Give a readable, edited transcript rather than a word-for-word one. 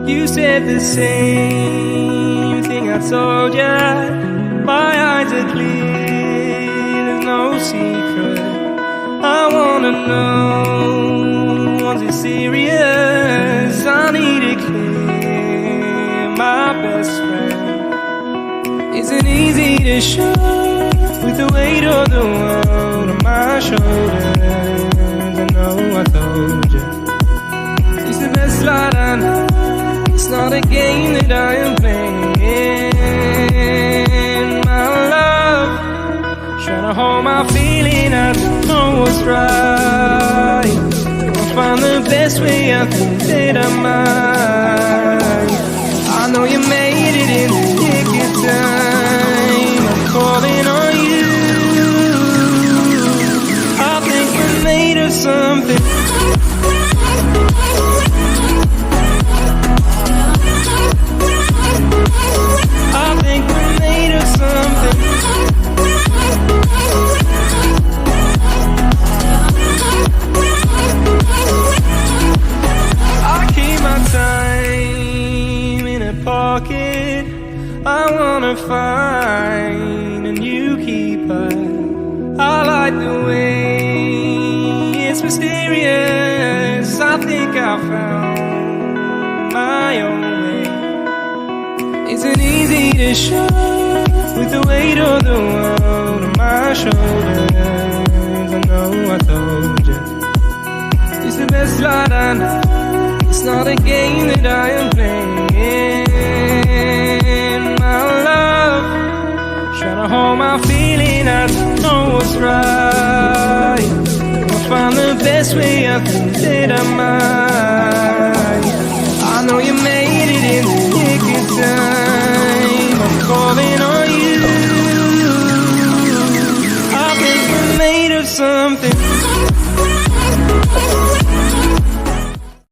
You said the same thing I told ya. My eyes are clear, there's no secret. I wanna know, was it serious? I need it clear, my best friend. Isn't easy to show with the weight of the world on my shoulders. I know I told you, it's the best light I know. It's not a game that I am playing. My love, trying to hold my feeling, I don't know what's right. I'll find the best way, I think that I might. I know you made it in the nick of time. I'm calling on you. I think we're made of something. I think we're made of something. I keep my time in a pocket. I wanna find a new keeper. I like the way it's mysterious. I think I found my own way. Isn't easy to show with the weight of the world on my shoulders. I know I told you, it's the best light I know. It's not a game that I am playing. My love, trying to hold my feeling, I don't know what's right. I'll find the best way, I think that I might. I know you made